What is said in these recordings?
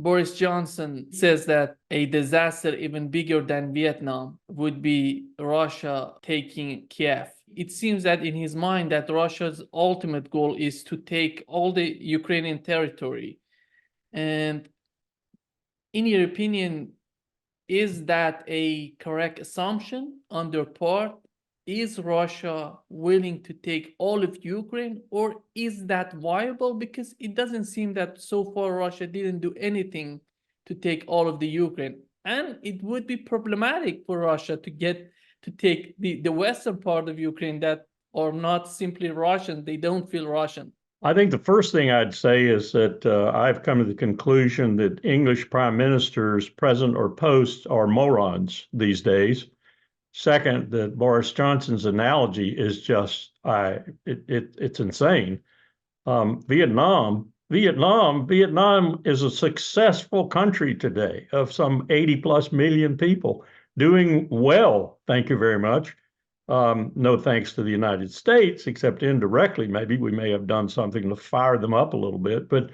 Boris Johnson says that a disaster even bigger than Vietnam would be Russia taking Kiev. It seems that in his mind that Russia's ultimate goal is to take all the Ukrainian territory. And in your opinion, is that a correct assumption on their part? Is Russia willing to take all of Ukraine, or is that viable? Because it doesn't seem that so far Russia didn't do anything to take all of the Ukraine. And it would be problematic for Russia to take the western part of Ukraine that are not simply Russian. They don't feel Russian. I think the first thing I'd say is that I've come to the conclusion that English prime ministers, present or post, are morons these days. Second, that Boris Johnson's analogy is just, it's insane. Vietnam is a successful country today of some 80 plus million people doing well. Thank you very much. No thanks to the United States, except indirectly, maybe we may have done something to fire them up a little bit. But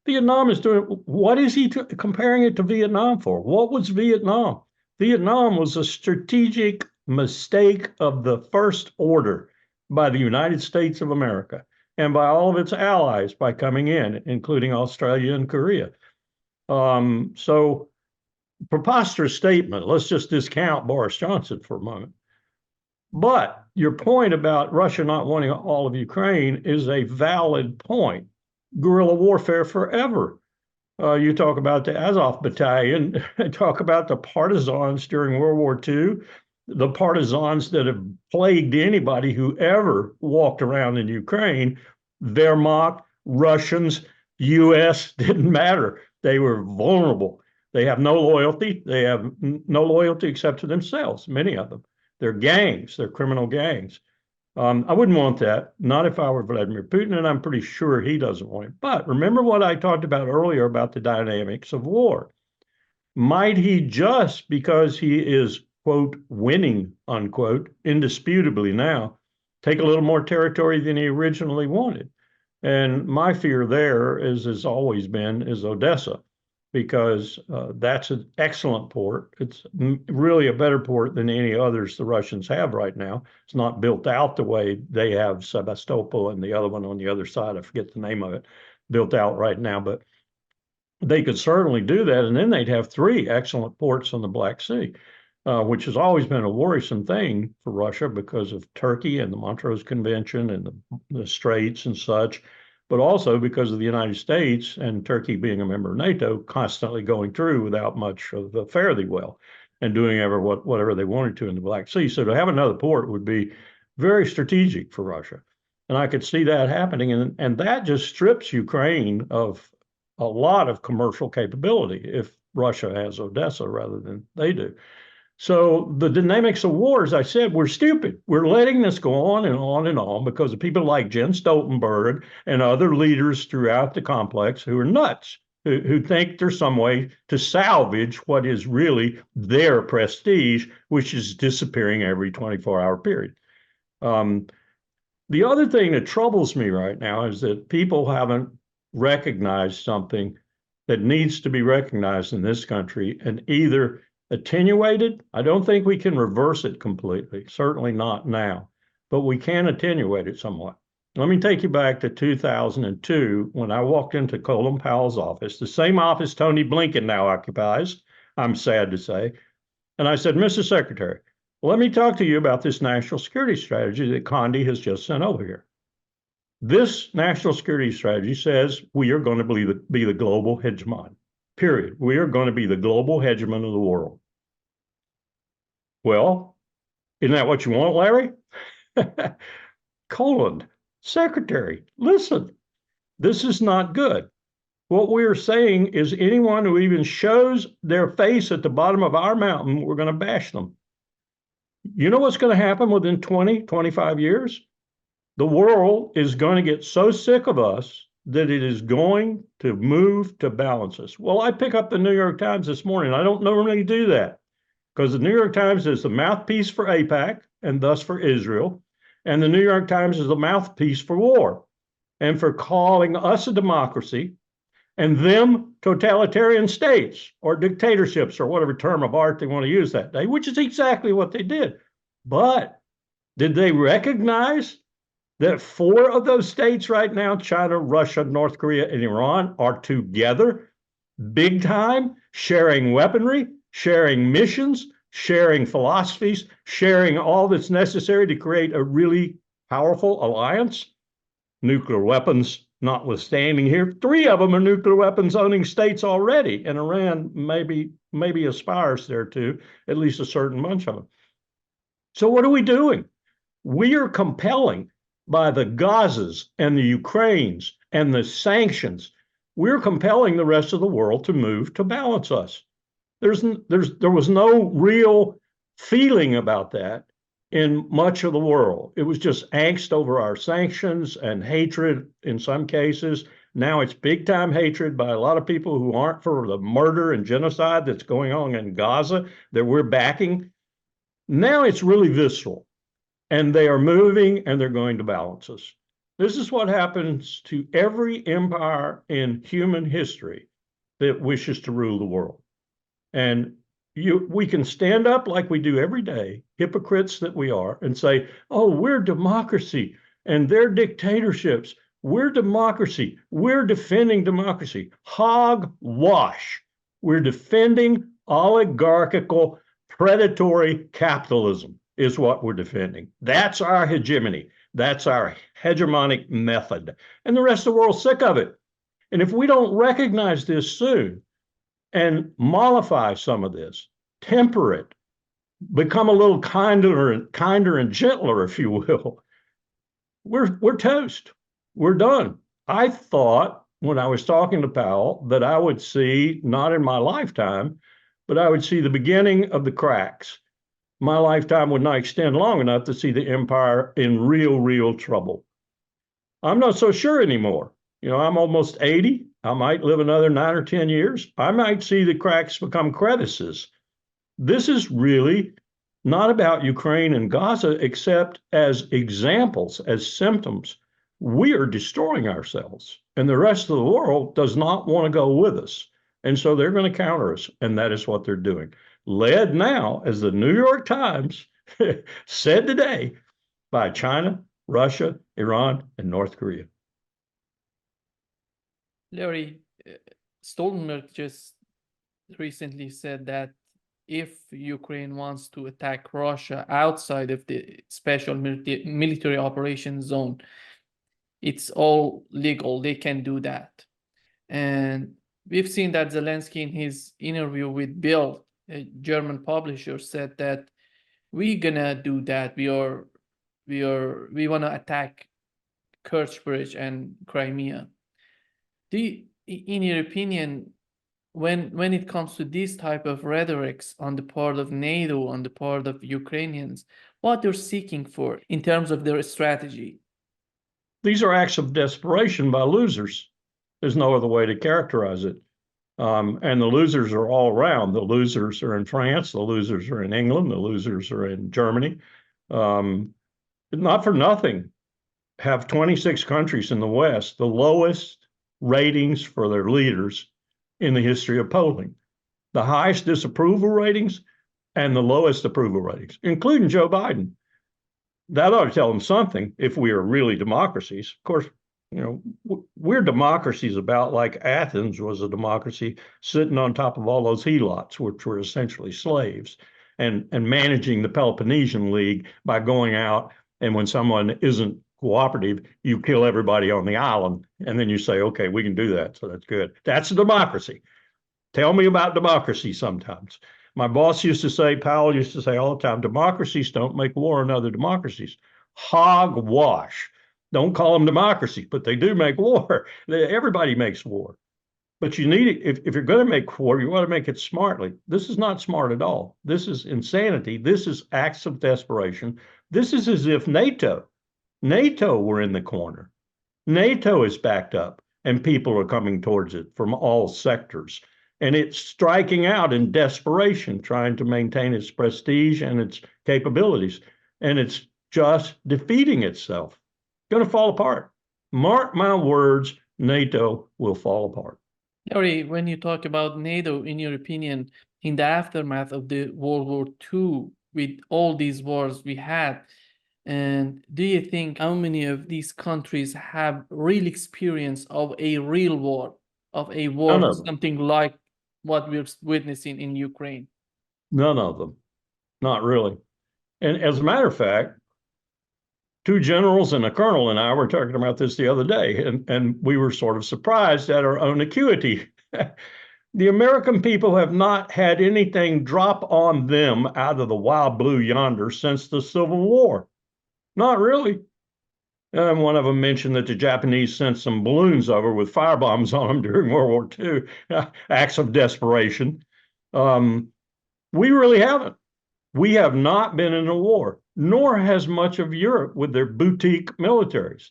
Vietnam is doing, what is he comparing it to Vietnam for? What was Vietnam? Vietnam was a strategic mistake of the first order by the United States of America and by all of its allies by coming in, including Australia and Korea. So preposterous statement. Let's just discount Boris Johnson for a moment. But your point about Russia not wanting all of Ukraine is a valid point. Guerrilla warfare forever. You talk about the Azov Battalion, talk about the partisans during World War II, the partisans that have plagued anybody who ever walked around in Ukraine, Wehrmacht, Russians, US, didn't matter. They were vulnerable. They have no loyalty. They have no loyalty except to themselves, many of them. They're gangs, they're criminal gangs. I wouldn't want that, not if I were Vladimir Putin, and I'm pretty sure he doesn't want it. But remember what I talked about earlier about the dynamics of war. Might he just, because he is, quote, winning, unquote, indisputably now, take a little more territory than he originally wanted? And my fear there has always been, is Odessa, because that's an excellent port. It's really a better port than any others the Russians have right now. It's not built out the way they have Sebastopol and the other one on the other side. I forget the name of it, built out right now, but they could certainly do that. And then they'd have three excellent ports on the Black Sea, which has always been a worrisome thing for Russia because of Turkey and the Montreux Convention and the Straits and such, but also because of the United States and Turkey being a member of NATO, constantly going through without much of a fare thee well and doing whatever they wanted to in the Black Sea. So to have another port would be very strategic for Russia. And I could see that happening. And that just strips Ukraine of a lot of commercial capability if Russia has Odessa rather than they do. So the dynamics of war, as I said, we're stupid. We're letting this go on and on and on because of people like Jens Stoltenberg and other leaders throughout the complex who are nuts, who think there's some way to salvage what is really their prestige, which is disappearing every 24-hour period. The other thing that troubles me right now is that people haven't recognized something that needs to be recognized in this country and either attenuated. I don't think we can reverse it completely, certainly not now, but we can attenuate it somewhat. Let me take you back to 2002 when I walked into Colin Powell's office, the same office Tony Blinken now occupies, I'm sad to say. And I said, Mr. Secretary, let me talk to you about this national security strategy that Condi has just sent over here. This national security strategy says we are going to be the global hegemon. Period. We are going to be the global hegemon of the world. Well, isn't that what you want, Larry? Colin, Secretary, listen, this is not good. What we are saying is anyone who even shows their face at the bottom of our mountain, we're going to bash them. You know what's going to happen within 20, 25 years? The world is going to get so sick of us that it is going to move to balance us. Well, I pick up the New York Times this morning. I don't normally do that because the New York Times is the mouthpiece for AIPAC and thus for Israel. And the New York Times is the mouthpiece for war and for calling us a democracy and them totalitarian states or dictatorships or whatever term of art they want to use that day, which is exactly what they did. But did they recognize that 4 of those states right now, China, Russia, North Korea, and Iran, are together big time, sharing weaponry, sharing missions, sharing philosophies, sharing all that's necessary to create a really powerful alliance? Nuclear weapons notwithstanding here, 3 of them are nuclear weapons owning states already, and Iran maybe aspires there too, at least a certain bunch of them. So what are we doing? We are compelling by the Gazas and the Ukraines and the sanctions. We're compelling the rest of the world to move to balance us. There was no real feeling about that in much of the world. It was just angst over our sanctions and hatred in some cases. Now it's big time hatred by a lot of people who aren't for the murder and genocide that's going on in Gaza that we're backing. Now it's really visceral, and they are moving and they're going to balance us. This is what happens to every empire in human history that wishes to rule the world. And we can stand up like we do every day, hypocrites that we are, and say, oh, we're democracy and they're dictatorships. We're democracy. We're defending democracy. Hogwash. We're defending oligarchical, predatory capitalism is what we're defending. That's our hegemony. That's our hegemonic method. And the rest of the world's sick of it. And if we don't recognize this soon, and mollify some of this, temper it, become a little kinder and gentler, if you will, we're toast. We're done. I thought when I was talking to Powell that I would see, not in my lifetime, but I would see the beginning of the cracks. My lifetime would not extend long enough to see the empire in real trouble. I'm not so sure anymore. You know, I'm almost 80. I might live another 9 or 10 years. I might see the cracks become crevices. This is really not about Ukraine and Gaza, except as examples, as symptoms. We are destroying ourselves, and the rest of the world does not want to go with us. And so they're going to counter us, and that is what they're doing. Led now, as the New York Times said today, by China, Russia, Iran, and North Korea. Larry, Stoltenberg just recently said that if Ukraine wants to attack Russia outside of the special military operations zone, it's all legal. They can do that. And we've seen that Zelensky, in his interview with Bill, a German publisher, said that we're gonna do that. We want to attack Kerch Bridge and Crimea. In your opinion, when it comes to this type of rhetorics on the part of NATO, on the part of Ukrainians, what they're seeking for in terms of their strategy? These are acts of desperation by losers. There's no other way to characterize it. And the losers are all around. The losers are in France. The losers are in England. The losers are in Germany. Not for nothing, have 26 countries in the West the lowest ratings for their leaders in the history of polling. The highest disapproval ratings and the lowest approval ratings, including Joe Biden. That ought to tell them something if we are really democracies. Of course, you know, we're democracies about like Athens was a democracy, sitting on top of all those helots, which were essentially slaves, and managing the Peloponnesian League by going out, and when someone isn't cooperative, you kill everybody on the island, and then you say, okay, we can do that, so that's good. That's a democracy. Tell me about democracy sometimes. My boss used to say, Powell used to say all the time, democracies don't make war on other democracies. Hogwash. Don't call them democracy, but they do make war. Everybody makes war. But you need it. If you're going to make war, you want to make it smartly. This is not smart at all. This is insanity. This is acts of desperation. This is as if NATO were in the corner. NATO is backed up and people are coming towards it from all sectors. And it's striking out in desperation, trying to maintain its prestige and its capabilities. And it's just defeating itself. It's going to fall apart. Mark my words, NATO will fall apart. Larry, when you talk about NATO, in your opinion, in the aftermath of the World War II, with all these wars we had, and do you think how many of these countries have real experience of a real war, of a None war, of them. something like what we're witnessing in Ukraine? None of them. Not really. And as a matter of fact, two generals and a colonel and I were talking about this the other day, and we were sort of surprised at our own acuity. The American people have not had anything drop on them out of the wild blue yonder since the Civil War. Not really. And one of them mentioned that the Japanese sent some balloons over with firebombs on them during World War II, acts of desperation. We really haven't. We have not been in a war, nor has much of Europe with their boutique militaries.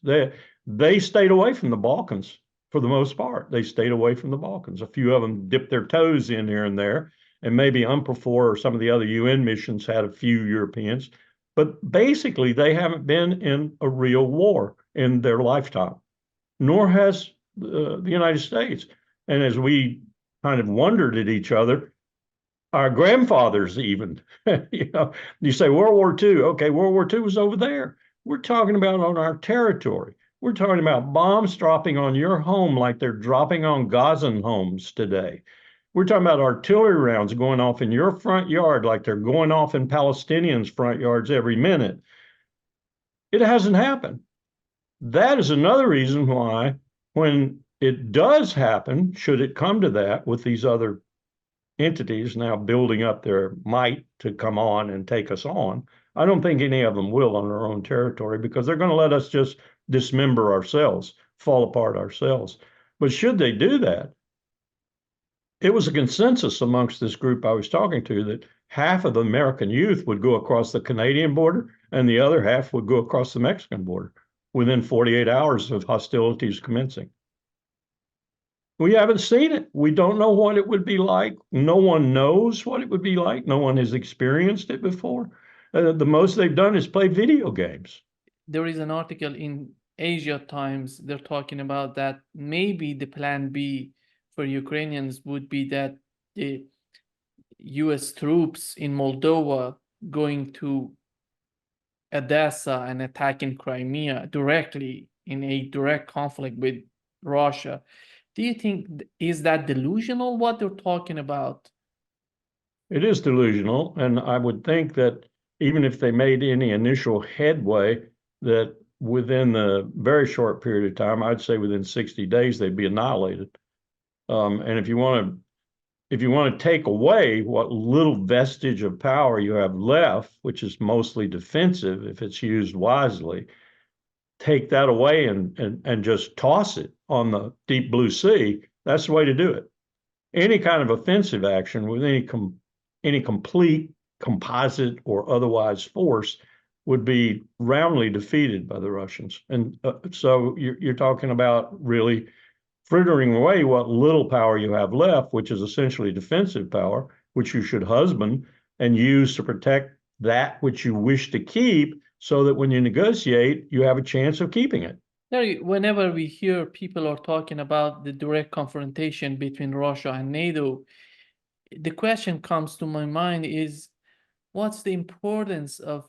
They stayed away from the Balkans for the most part. They stayed away from the Balkans. A few of them dipped their toes in here and there, and maybe UNPROFOR or some of the other UN missions had a few Europeans. But basically, they haven't been in a real war in their lifetime, nor has the United States. And as we kind of wondered at each other, our grandfathers even, you say World War II. Okay, World War II was over there. We're talking about on our territory. We're talking about bombs dropping on your home like they're dropping on Gazan homes today. We're talking about artillery rounds going off in your front yard like they're going off in Palestinians' front yards every minute. It hasn't happened. That is another reason why, when it does happen, should it come to that with these other entities now building up their might to come on and take us on, I don't think any of them will on our own territory, because they're going to let us just dismember ourselves, fall apart ourselves. But should they do that, it was a consensus amongst this group I was talking to that half of the American youth would go across the Canadian border and the other half would go across the Mexican border within 48 hours of hostilities commencing. We haven't seen it. We don't know what it would be like. No one knows what it would be like. No one has experienced it before. The most they've done is play video games. There is an article in Asia Times. They're talking about that maybe the plan B for Ukrainians would be that the US troops in Moldova going to Odessa and attacking Crimea directly in a direct conflict with Russia. Do you think, is that delusional what they're talking about? It is delusional, and I would think that even if they made any initial headway, that within the very short period of time, I'd say within 60 days, they'd be annihilated. And if you want to take away what little vestige of power you have left, which is mostly defensive if it's used wisely, take that away and just toss it on the deep blue sea, that's the way to do it. Any kind of offensive action with any complete composite or otherwise force would be roundly defeated by the Russians. And so you're talking about really frittering away what little power you have left, which is essentially defensive power, which you should husband and use to protect that which you wish to keep, so that when you negotiate, you have a chance of keeping it. Whenever we hear people are talking about the direct confrontation between Russia and NATO, the question comes to my mind is, what's the importance of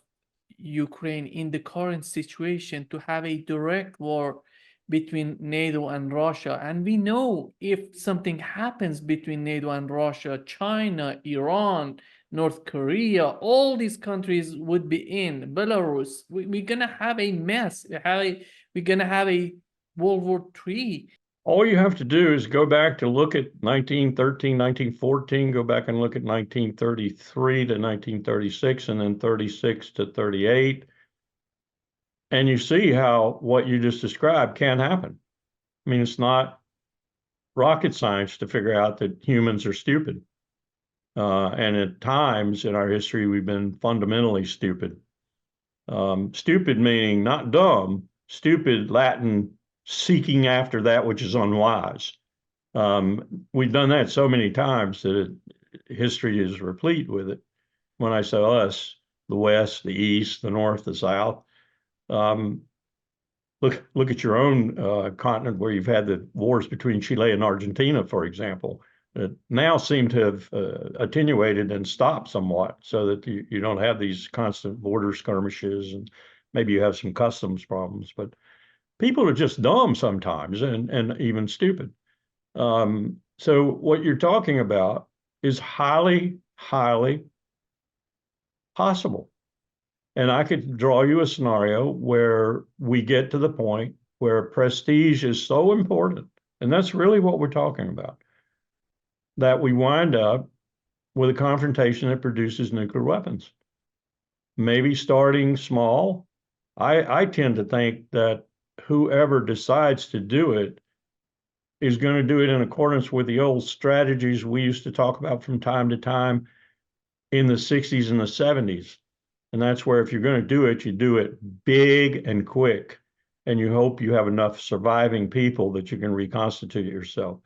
Ukraine in the current situation to have a direct war between NATO and Russia? And we know if something happens between NATO and Russia, China, Iran, North Korea, all these countries would be in. Belarus, we're gonna have a mess. We're gonna have a World War III. All you have to do is go back to look at 1913, 1914, go back and look at 1933 to 1936, and then 36 to 38. And you see how what you just described can happen. I mean, it's not rocket science to figure out that humans are stupid. And at times in our history, we've been fundamentally stupid. Stupid meaning not dumb, stupid Latin, seeking after that which is unwise. We've done that so many times that history is replete with it. When I say us, the West, the East, the North, the South. Look at your own continent where you've had the wars between Chile and Argentina, for example, that now seem to have attenuated and stopped somewhat, so that you don't have these constant border skirmishes, and maybe you have some customs problems. But people are just dumb sometimes, and even stupid. So what you're talking about is highly, highly possible. And I could draw you a scenario where we get to the point where prestige is so important, and that's really what we're talking about, that we wind up with a confrontation that produces nuclear weapons. Maybe starting small. I tend to think that whoever decides to do it is going to do it in accordance with the old strategies we used to talk about from time to time in the 60s and the 70s. And that's where if you're going to do it big and quick. And you hope you have enough surviving people that you can reconstitute yourself.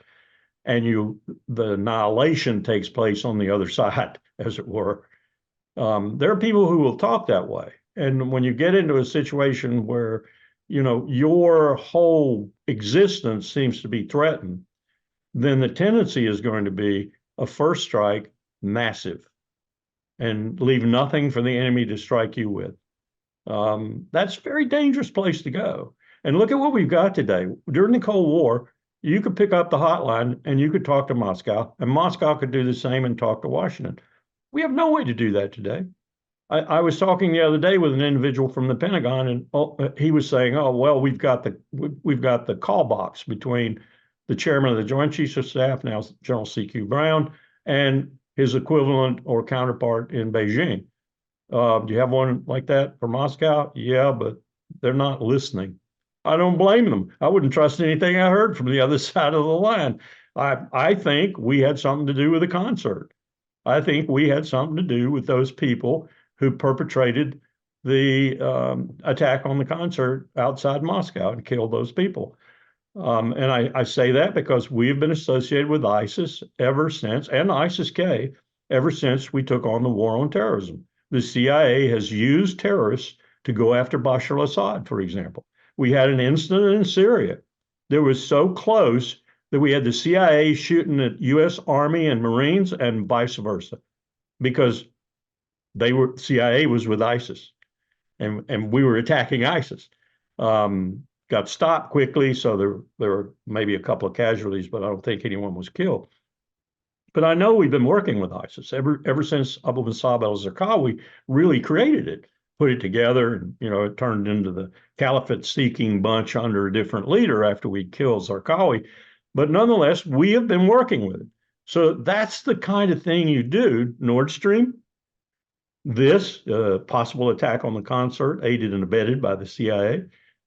And the annihilation takes place on the other side, as it were. There are people who will talk that way. And when you get into a situation where, your whole existence seems to be threatened, then the tendency is going to be a first strike, massive, and leave nothing for the enemy to strike you with. That's a very dangerous place to go. And look at what we've got today. During the Cold War, you could pick up the hotline and you could talk to Moscow, and Moscow could do the same and talk to Washington. We have no way to do that today. I was talking the other day with an individual from the Pentagon, and he was saying, "Oh, well, we've got the call box between the chairman of the Joint Chiefs of Staff, now General C.Q. Brown, and his equivalent or counterpart in Beijing. Do you have one like that for Moscow?" "Yeah, but they're not listening." I don't blame them. I wouldn't trust anything I heard from the other side of the line. I think we had something to do with the concert. I think we had something to do with those people who perpetrated the attack on the concert outside Moscow and killed those people. And I say that because we've been associated with ISIS ever since, and ISIS-K, ever since we took on the war on terrorism. The CIA has used terrorists to go after Bashar al-Assad, for example. We had an incident in Syria that was so close that we had the CIA shooting at U.S. Army and Marines and vice versa, because CIA was with ISIS, and we were attacking ISIS. Got stopped quickly, so there were maybe a couple of casualties, but I don't think anyone was killed. But I know we've been working with ISIS ever since Abu Musab al-Zarqawi really created it, put it together, and it turned into the caliphate-seeking bunch under a different leader after we killed Zarqawi. But nonetheless, we have been working with it. So that's the kind of thing you do. Nord Stream, this possible attack on the concert, aided and abetted by the CIA.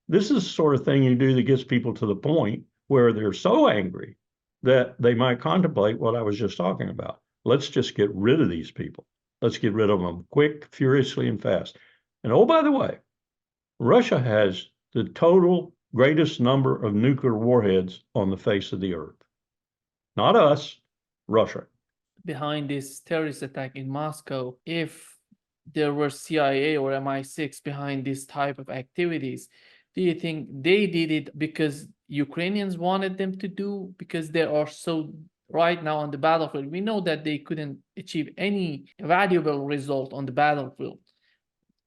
This is the sort of thing you do that gets people to the point where they're so angry that they might contemplate what I was just talking about. Let's just get rid of these people. Let's get rid of them quick, furiously, and fast. And oh, by the way, Russia has the total greatest number of nuclear warheads on the face of the earth. Not us, Russia. Behind this terrorist attack in Moscow, if there were CIA or MI6 behind this type of activities, do you think they did it because Ukrainians wanted them to do, because they are so right now on the battlefield? We know that they couldn't achieve any valuable result on the battlefield.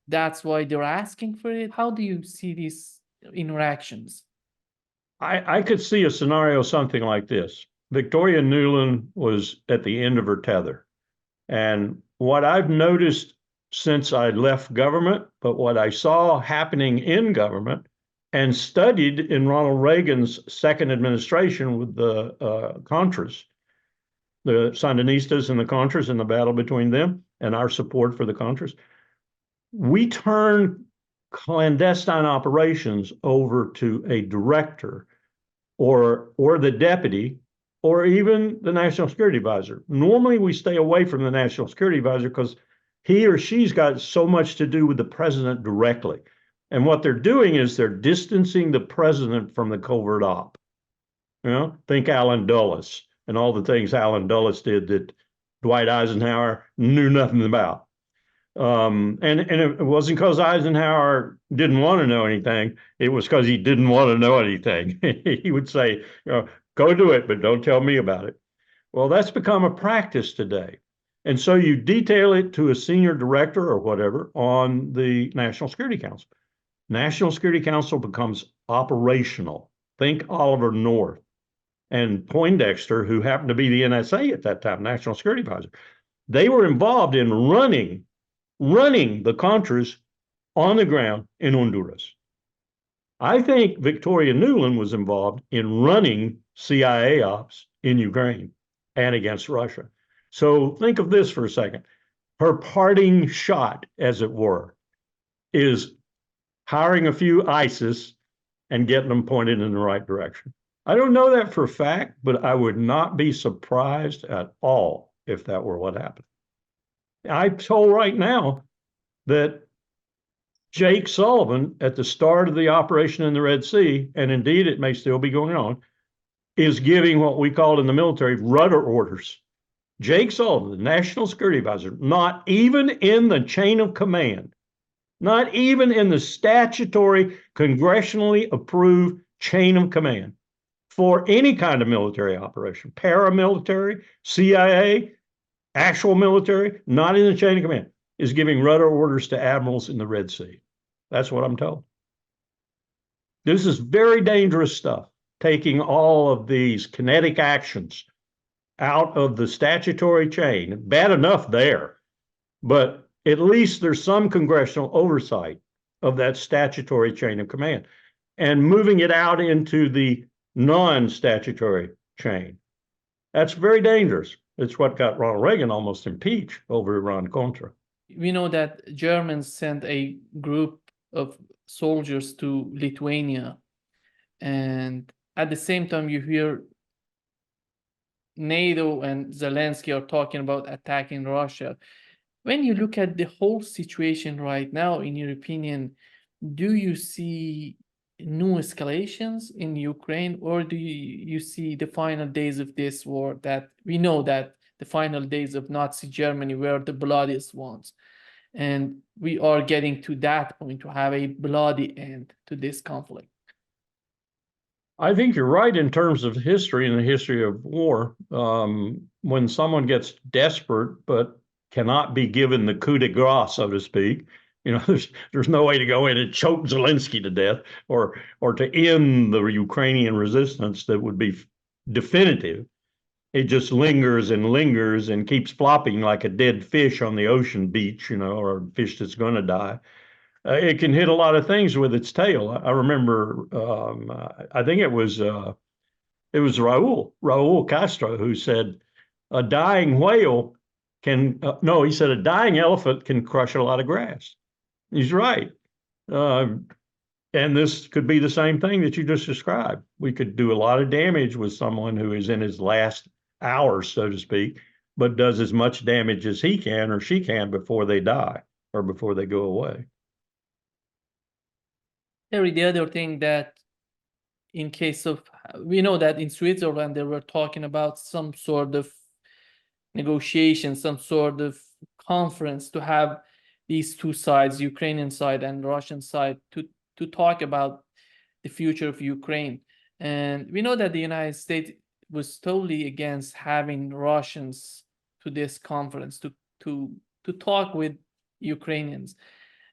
That's why they're asking for it. How do you see these interactions? I could see a scenario something like this. Victoria Nuland was at the end of her tether. And what I've noticed since I left government, but what I saw happening in government and studied in Ronald Reagan's second administration with the Contras, the Sandinistas and the Contras, and the battle between them and our support for the Contras, we turned clandestine operations over to a director or the deputy or even the national security advisor. Normally we stay away from the national security advisor because he or she's got so much to do with the president directly. And what they're doing is they're distancing the president from the covert op. Think Allen Dulles and all the things Allen Dulles did that Dwight Eisenhower knew nothing about. And it wasn't because Eisenhower didn't want to know anything. It was because he didn't want to know anything. He would say, go do it, but don't tell me about it. Well, that's become a practice today. And so you detail it to a senior director or whatever on the National Security Council. National Security Council becomes operational. Think Oliver North and Poindexter, who happened to be the NSA at that time, National Security Advisor. They were involved in running the Contras on the ground in Honduras. I think Victoria Nuland was involved in running CIA ops in Ukraine and against Russia. So think of this for a second. Her parting shot, as it were, is hiring a few ISIS and getting them pointed in the right direction. I don't know that for a fact, but I would not be surprised at all if that were what happened. I'm told right now that Jake Sullivan, at the start of the operation in the Red Sea, and indeed it may still be going on, is giving what we call in the military rudder orders. Jake Sullivan, the National Security Advisor, not even in the chain of command, not even in the statutory, congressionally approved chain of command for any kind of military operation, paramilitary, CIA, actual military, not in the chain of command, is giving rudder orders to admirals in the Red Sea. That's what I'm told. This is very dangerous stuff, taking all of these kinetic actions out of the statutory chain. Bad enough there, but at least there's some congressional oversight of that statutory chain of command and moving it out into the non-statutory chain. That's very dangerous. It's what got Ronald Reagan almost impeached over Iran-Contra. We know that Germans sent a group of soldiers to Lithuania, and at the same time you hear NATO and Zelensky are talking about attacking Russia. When you look at the whole situation right now, in your opinion, do you see new escalations in Ukraine, or do you see the final days of this war, that we know that the final days of Nazi Germany were the bloodiest ones, and we are getting to that point to have a bloody end to this conflict? I think you're right in terms of history and the history of war. When someone gets desperate but cannot be given the coup de grace, so to speak, there's no way to go in and choke Zelensky to death or to end the Ukrainian resistance that would be definitive. It just lingers and keeps flopping like a dead fish on the ocean beach, or a fish that's going to die. It can hit a lot of things with its tail. I remember, I think it was Raul Castro who said, a dying whale can, no, he said a dying elephant can crush a lot of grass. He's right. And this could be the same thing that you just described. We could do a lot of damage with someone who is in his last hours, so to speak, but does as much damage as he can or she can before they die or before they go away. Harry, the other thing that in case of, we know that in Switzerland, they were talking about some sort of negotiation, some sort of conference to have these two sides, Ukrainian side and Russian side, to talk about the future of Ukraine. And we know that the United States was totally against having Russians to this conference to talk with Ukrainians.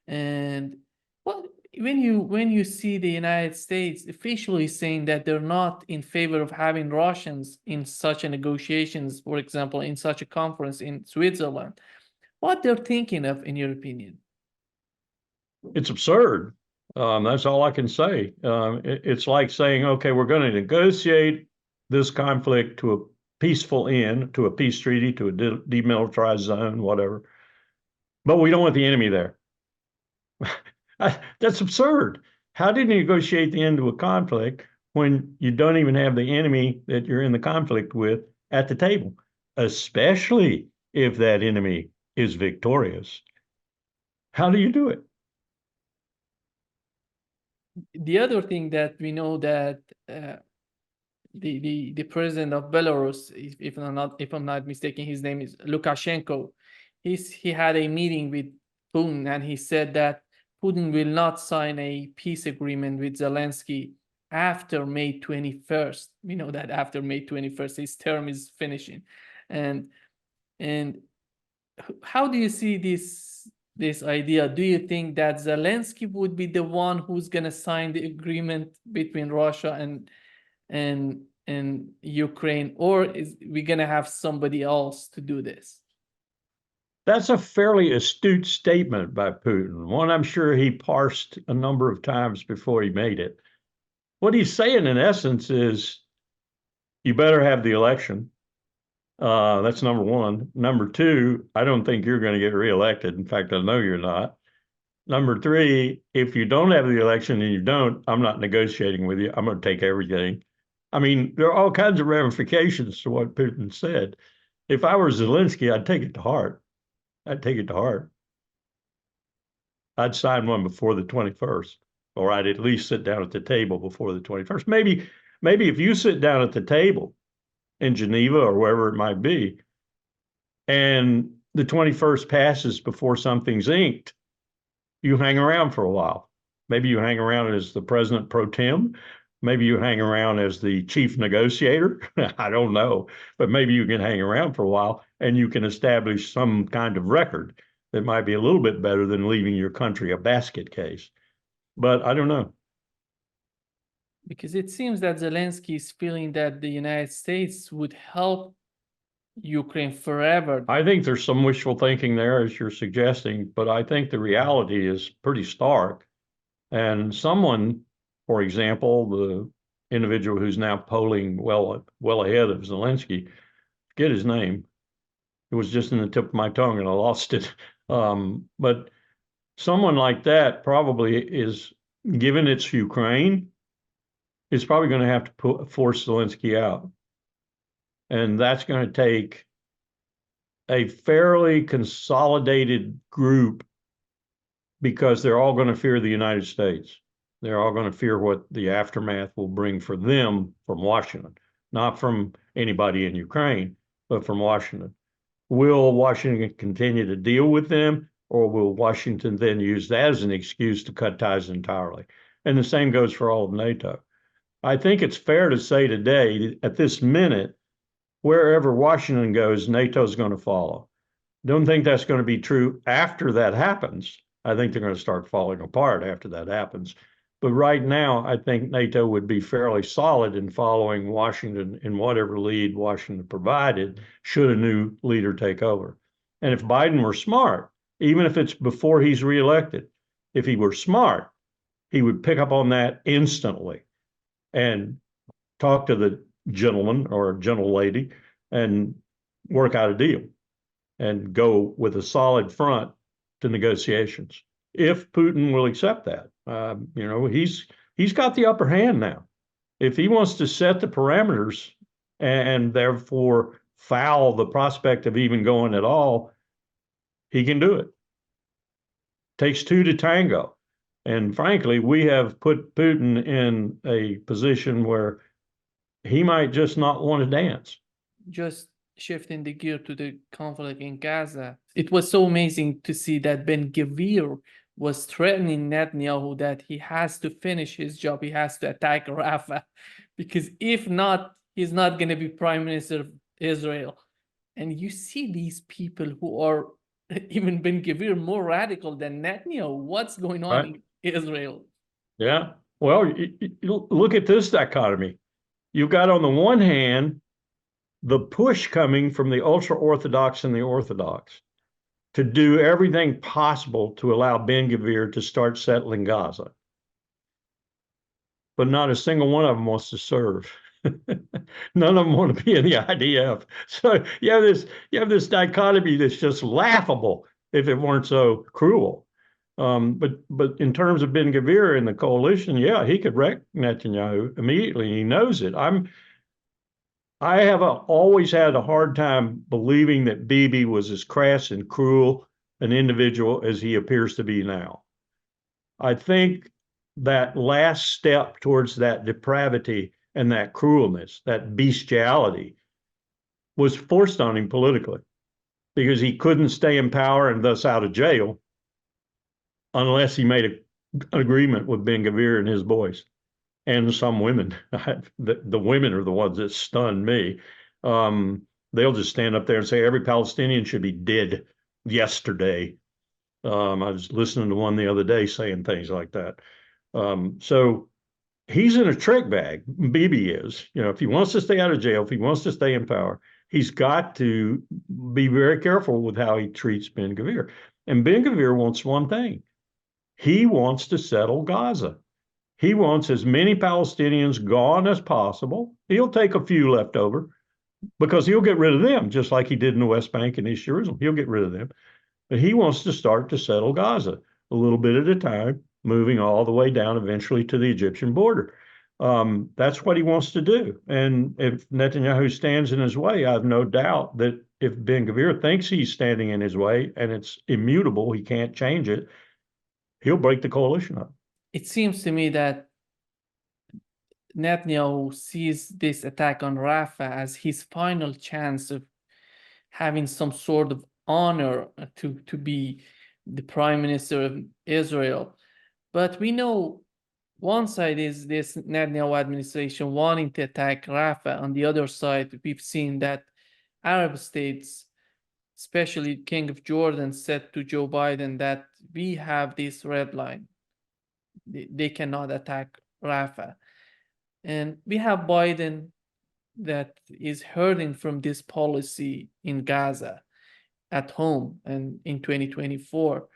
And well, when you see the United States officially saying that they're not in favor of having Russians in such a negotiations, for example, in such a conference in Switzerland, what they're thinking of, in your opinion? It's absurd. That's all I can say. It's like saying, okay, we're going to negotiate this conflict to a peaceful end, to a peace treaty, to a demilitarized zone, whatever, but we don't want the enemy there. That's absurd. How do you negotiate the end of a conflict when you don't even have the enemy that you're in the conflict with at the table, especially if that enemy is victorious? How do you do it? The other thing that we know that the president of Belarus, if I'm not mistaken, his name is Lukashenko. He had a meeting with Putin, and he said that Putin will not sign a peace agreement with Zelensky after May 21st. We know that after May 21st, his term is finishing. And how do you see this idea? Do you think that Zelensky would be the one who's going to sign the agreement between Russia and Ukraine, or is we going to have somebody else to do this? That's a fairly astute statement by Putin, one I'm sure he parsed a number of times before he made it. What he's saying, in essence, is you better have the election. That's number one. Number two, I don't think you're going to get reelected. In fact, I know you're not. Number three, if you don't have the election and you don't, I'm not negotiating with you. I'm going to take everything. I mean, there are all kinds of ramifications to what Putin said. If I were Zelensky, I'd take it to heart. I'd take it to heart. I'd sign one before the 21st, or I'd at least sit down at the table before the 21st. Maybe if you sit down at the table in Geneva or wherever it might be, and the 21st passes before something's inked, you hang around for a while. Maybe you hang around as the president pro tem. Maybe you hang around as the chief negotiator. I don't know, but maybe you can hang around for a while and you can establish some kind of record that might be a little bit better than leaving your country a basket case. But I don't know. Because it seems that Zelensky is feeling that the United States would help Ukraine forever. I think there's some wishful thinking there, as you're suggesting, but I think the reality is pretty stark. And someone, for example, the individual who's now polling well ahead of Zelensky, forget his name. It was just in the tip of my tongue and I lost it. But someone like that probably is, given it's Ukraine, is probably going to have to force Zelensky out. And that's going to take a fairly consolidated group because they're all going to fear the United States. They're all going to fear what the aftermath will bring for them from Washington, not from anybody in Ukraine, but from Washington. Will Washington continue to deal with them, or will Washington then use that as an excuse to cut ties entirely? And the same goes for all of NATO. I think it's fair to say today, at this minute, wherever Washington goes, NATO's going to follow. Don't think that's going to be true after that happens. I think they're going to start falling apart after that happens. But right now, I think NATO would be fairly solid in following Washington in whatever lead Washington provided, should a new leader take over. And if Biden were smart, even if it's before he's reelected, if he were smart, he would pick up on that instantly and talk to the gentleman or gentle lady and work out a deal and go with a solid front to negotiations. If Putin will accept that, he's got the upper hand now. If he wants to set the parameters and therefore foul the prospect of even going at all, he can do it. Takes two to tango. And frankly, we have put Putin in a position where he might just not want to dance. Just shifting the gear to the conflict in Gaza, it was so amazing to see that Ben-Gvir was threatening Netanyahu that he has to finish his job. He has to attack Rafah, because if not, he's not going to be prime minister of Israel. And you see these people who are, even Ben-Gvir, more radical than Netanyahu. What's going on in Israel? Yeah. Well, look at this dichotomy. You've got on the one hand, the push coming from the ultra-Orthodox and the Orthodox to do everything possible to allow Ben-Gvir to start settling Gaza. But not a single one of them wants to serve. None of them want to be in the IDF. So you have this dichotomy that's just laughable if it weren't so cruel. But in terms of Ben-Gvir and the coalition, yeah, he could wreck Netanyahu immediately. He knows it. I have always had a hard time believing that Bibi was as crass and cruel an individual as he appears to be now. I think that last step towards that depravity and that cruelness, that bestiality, was forced on him politically because he couldn't stay in power and thus out of jail. unless he made an agreement with Ben Gvir and his boys and some women. The women are the ones that stun me. They'll just stand up there and say every Palestinian should be dead yesterday. I was listening to one the other day saying things like that. So he's in a trick bag. Bibi is. If he wants to stay out of jail, if he wants to stay in power, he's got to be very careful with how he treats Ben Gvir. And Ben Gvir wants one thing. He wants to settle Gaza. He wants as many Palestinians gone as possible. He'll take a few left over because he'll get rid of them, just like he did in the West Bank and East Jerusalem. He'll get rid of them. But he wants to start to settle Gaza a little bit at a time, moving all the way down eventually to the Egyptian border. That's what he wants to do. And if Netanyahu stands in his way, I have no doubt that if Ben Gvir thinks he's standing in his way and it's immutable, he can't change it, he'll break the coalition up. It seems to me that Netanyahu sees this attack on Rafah as his final chance of having some sort of honor to be the prime minister of Israel. But we know one side is this Netanyahu administration wanting to attack Rafah. On the other side, we've seen that Arab states, especially King of Jordan, said to Joe Biden that we have this red line. They cannot attack Rafah. And we have Biden that is hurting from this policy in Gaza at home and in 2024.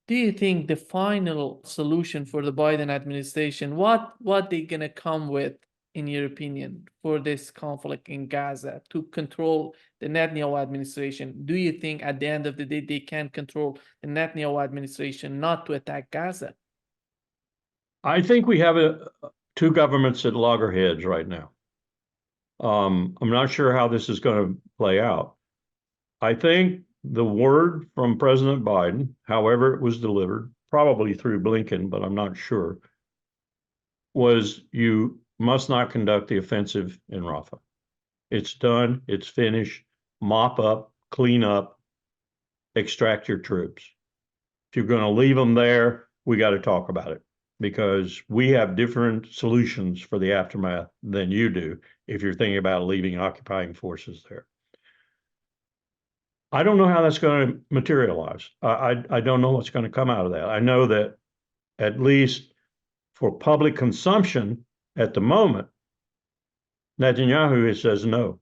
Do you think the final solution for the Biden administration, what they're going to come with, in your opinion, for this conflict in Gaza to control the Netanyahu administration? Do you think at the end of the day they can control the Netanyahu administration not to attack Gaza? I think we have two governments at loggerheads right now. I'm not sure how this is going to play out. I think the word from President Biden, however it was delivered, probably through Blinken, but I'm not sure, was you must not conduct the offensive in Rafah. It's done. It's finished. Mop up, clean up, extract your troops. If you're going to leave them there, we got to talk about it, because we have different solutions for the aftermath than you do if you're thinking about leaving occupying forces there. I don't know how that's going to materialize. I don't know what's going to come out of that. I know that at least for public consumption at the moment, Netanyahu says, no,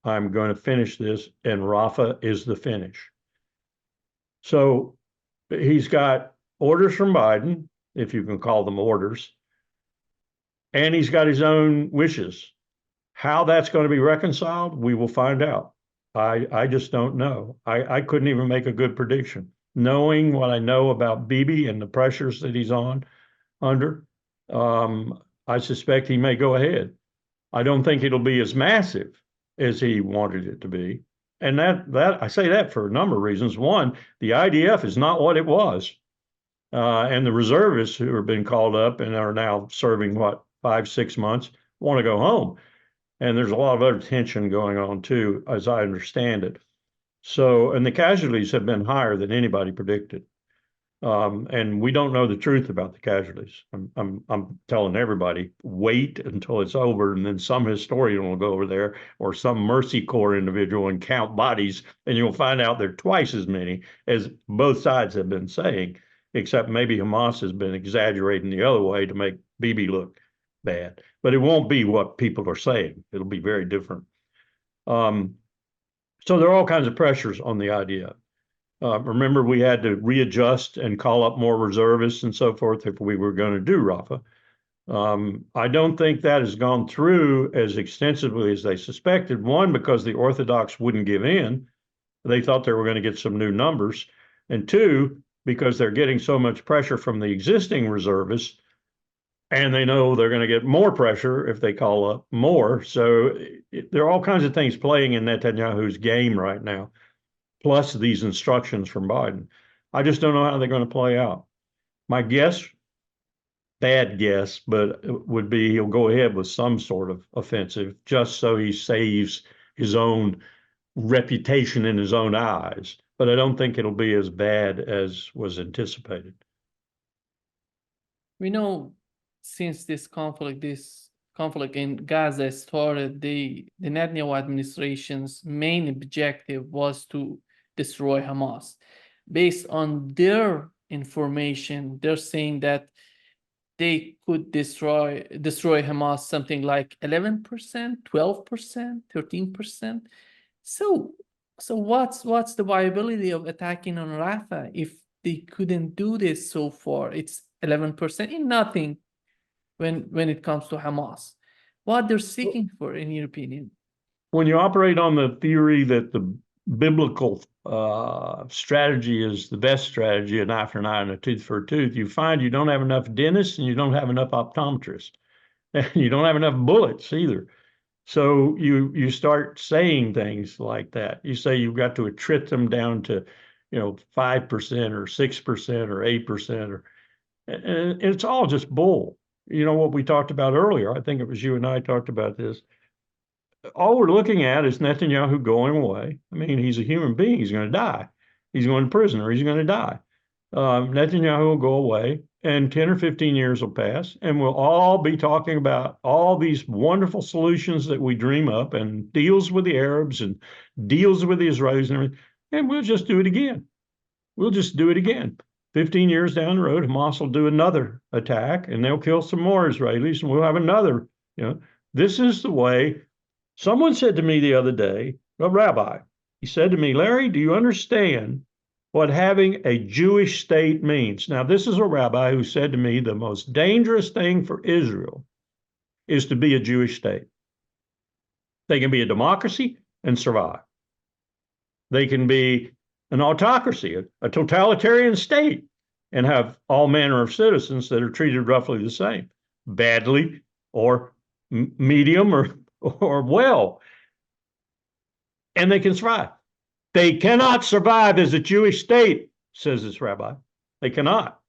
I'm going to finish this, and Rafah is the finish. So he's got orders from Biden, if you can call them orders, and he's got his own wishes. How that's going to be reconciled, we will find out. I just don't know. I couldn't even make a good prediction. Knowing what I know about Bibi and the pressures that he's under, I suspect he may go ahead. I don't think it'll be as massive as he wanted it to be. And that I say that for a number of reasons. One, the IDF is not what it was. And the reservists who have been called up and are now serving, 5-6 months, want to go home. And there's a lot of other tension going on too, as I understand it. So, and the casualties have been higher than anybody predicted. And we don't know the truth about the casualties. I'm telling everybody, wait until it's over, and then some historian will go over there, or some Mercy Corps individual, and count bodies, and you'll find out there are twice as many as both sides have been saying, except maybe Haass has been exaggerating the other way to make Bibi look bad. But it won't be what people are saying. It'll be very different. So there are all kinds of pressures on the idea. Remember, we had to readjust and call up more reservists and so forth if we were going to do Rafah. I don't think that has gone through as extensively as they suspected. One, because the Orthodox wouldn't give in. They thought they were going to get some new numbers. And two, because they're getting so much pressure from the existing reservists, and they know they're going to get more pressure if they call up more. So there are all kinds of things playing in Netanyahu's game right now, plus these instructions from Biden. I just don't know how they're going to play out. My guess, bad guess, but it would be he'll go ahead with some sort of offensive just so he saves his own reputation in his own eyes. But I don't think it'll be as bad as was anticipated. We know since this conflict in Gaza started, the Netanyahu administration's main objective was to destroy Hamas. Based on their information, they're saying that they could destroy Hamas something like 11%, 12%, 13%. So what's the viability of attacking on Rafah if they couldn't do this so far? It's 11% in nothing when it comes to Hamas. What they're seeking for, in your opinion? When you operate on the theory that the biblical strategy is the best strategy, an eye for an eye and a tooth for a tooth, you find you don't have enough dentists and you don't have enough optometrists. And you don't have enough bullets either. So you start saying things like that. You say you've got to attrit them down to, 5% or 6% or 8%, and it's all just bull. You know what we talked about earlier? I think it was you and I talked about this. All we're looking at is Netanyahu going away. I mean, he's a human being. He's going to die. He's going to prison or he's going to die. Netanyahu will go away and 10 or 15 years will pass and we'll all be talking about all these wonderful solutions that we dream up and deals with the Arabs and deals with the Israelis and everything. And we'll just do it again. We'll just do it again. 15 years down the road, Hamas will do another attack and they'll kill some more Israelis and we'll have another, this is the way. Someone said to me the other day, a rabbi, he said to me, Larry, do you understand what having a Jewish state means? Now, this is a rabbi who said to me the most dangerous thing for Israel is to be a Jewish state. They can be a democracy and survive. They can be an autocracy, a totalitarian state, and have all manner of citizens that are treated roughly the same, badly or medium or well, and they can survive. They cannot survive as a Jewish state, says this rabbi. They cannot.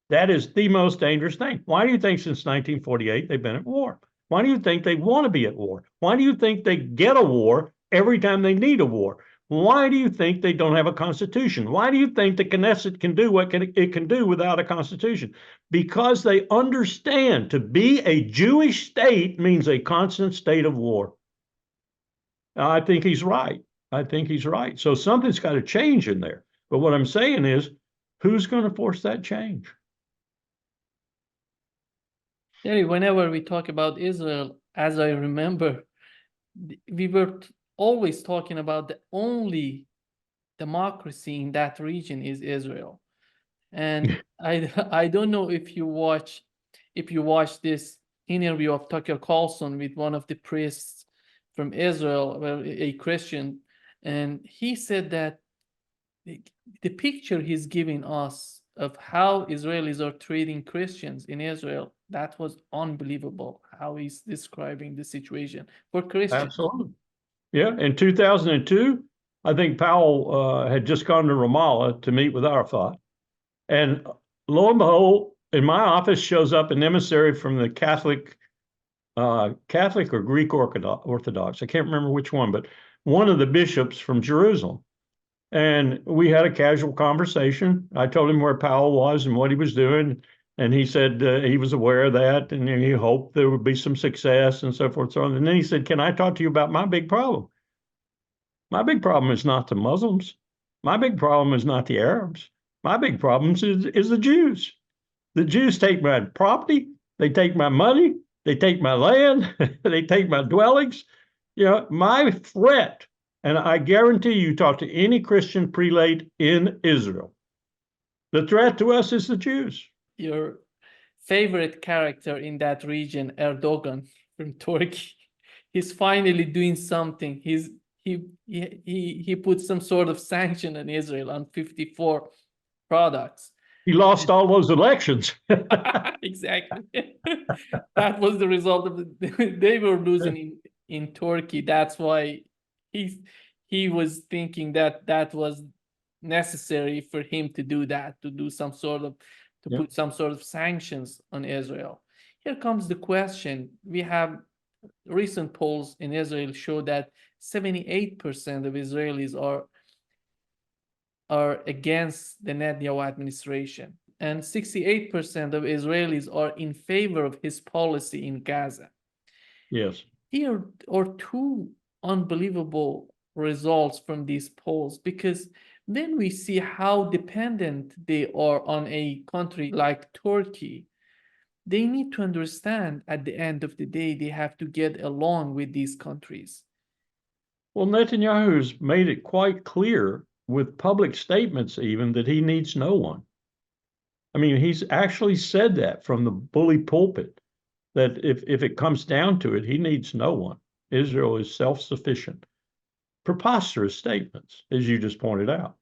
That is the most dangerous thing. Why do you think since 1948 they've been at war? Why do you think they want to be at war? Why do you think they get a war every time they need a war? Why do you think they don't have a constitution? Why do you think the Knesset can do what it can do without a constitution? Because they understand to be a Jewish state means a constant state of war. I think he's right. I think he's right. So something's got to change in there. But what I'm saying is, who's going to force that change? Whenever we talk about Israel, as I remember, we were always talking about the only democracy in that region is Israel. And I don't know if you watch this interview of Tucker Carlson with one of the priests from Israel, a Christian, and he said that the picture he's giving us of how Israelis are treating Christians in Israel, that was unbelievable, how he's describing the situation for Christians. Absolutely. Yeah, in 2002, I think Powell had just gone to Ramallah to meet with Arafat. And lo and behold, in my office shows up an emissary from the Catholic or Greek Orthodox. I can't remember which one, but one of the bishops from Jerusalem. And we had a casual conversation. I told him where Powell was and what he was doing. And he said he was aware of that and he hoped there would be some success and so forth. So on. And then he said, can I talk to you about my big problem? My big problem is not the Muslims. My big problem is not the Arabs. My big problem is the Jews. The Jews take my property. They take my money. They take my land. They take my dwellings. My threat, and I guarantee you talk to any Christian prelate in Israel, the threat to us is the Jews. Your favorite character in that region, Erdogan from Turkey, he's finally doing something. He put some sort of sanction on Israel on 54 products. He lost all those elections. Exactly. That was the result of they were losing in Turkey. That's why he was thinking that was necessary for him to do that, to do some sort of put some sort of sanctions on Israel. Here comes the question. We have recent polls in Israel show that 78% of Israelis are against the Netanyahu administration. and 68% of Israelis are in favor of his policy in Gaza. Yes. Here are two unbelievable results from these polls, because then we see how dependent they are on a country like Turkey. They need to understand at the end of the day, they have to get along with these countries. Well, Netanyahu's made it quite clear with public statements even that he needs no one. I mean, he's actually said that from the bully pulpit, that if it comes down to it, he needs no one. Israel is self-sufficient. Preposterous statements, as you just pointed out.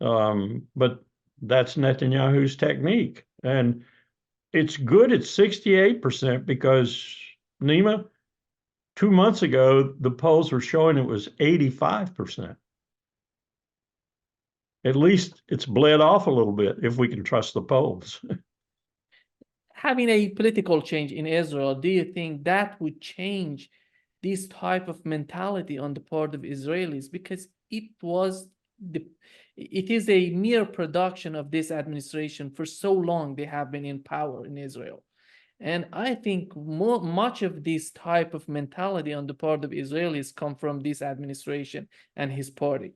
But that's Netanyahu's technique. And it's good at 68% because, Nima, 2 months ago, the polls were showing it was 85%. At least it's bled off a little bit, if we can trust the polls. Having a political change in Israel, do you think that would change this type of mentality on the part of Israelis? Because it is a mere production of this administration. For so long they have been in power in Israel. And I think much of this type of mentality on the part of Israelis come from this administration and his party.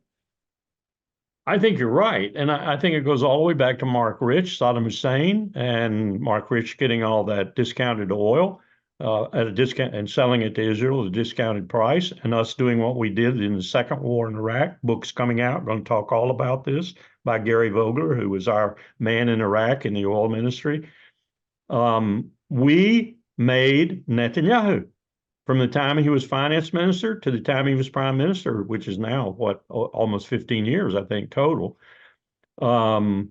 I think you're right. And I think it goes all the way back to Mark Rich, Saddam Hussein, and Mark Rich getting all that discounted oil at a discount and selling it to Israel at a discounted price, and us doing what we did in the second war in Iraq. Books coming out, going to talk all about this by Gary Vogler, who was our man in Iraq in the oil ministry. We made Netanyahu. From the time he was finance minister to the time he was prime minister, which is now, what, almost 15 years, I think, total. Netanyahu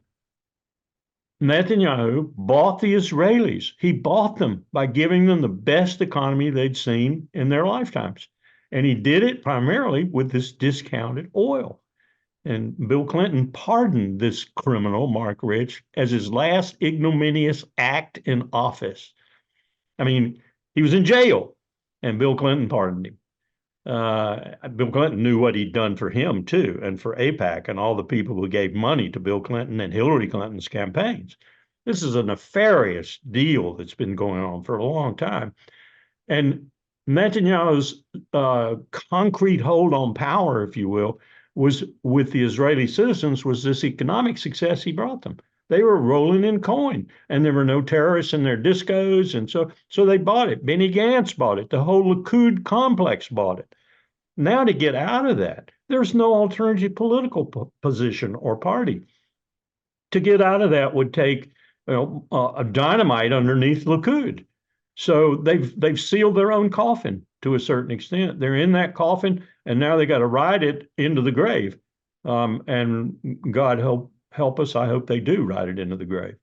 bought the Israelis. He bought them by giving them the best economy they'd seen in their lifetimes. And he did it primarily with this discounted oil. And Bill Clinton pardoned this criminal, Mark Rich, as his last ignominious act in office. I mean, he was in jail. And Bill Clinton pardoned him. Bill Clinton knew what he'd done for him, too, and for AIPAC and all the people who gave money to Bill Clinton and Hillary Clinton's campaigns. This is a nefarious deal that's been going on for a long time. And Netanyahu's concrete hold on power, if you will, was with the Israeli citizens, was this economic success he brought them. They were rolling in coin, and there were no terrorists in their discos, and so they bought it. Benny Gantz bought it. The whole Likud complex bought it. Now to get out of that, there's no alternative political position or party. To get out of that would take a dynamite underneath Likud. So they've sealed their own coffin to a certain extent. They're in that coffin, and now they got to ride it into the grave. And God help us. I hope they do ride it into the grave.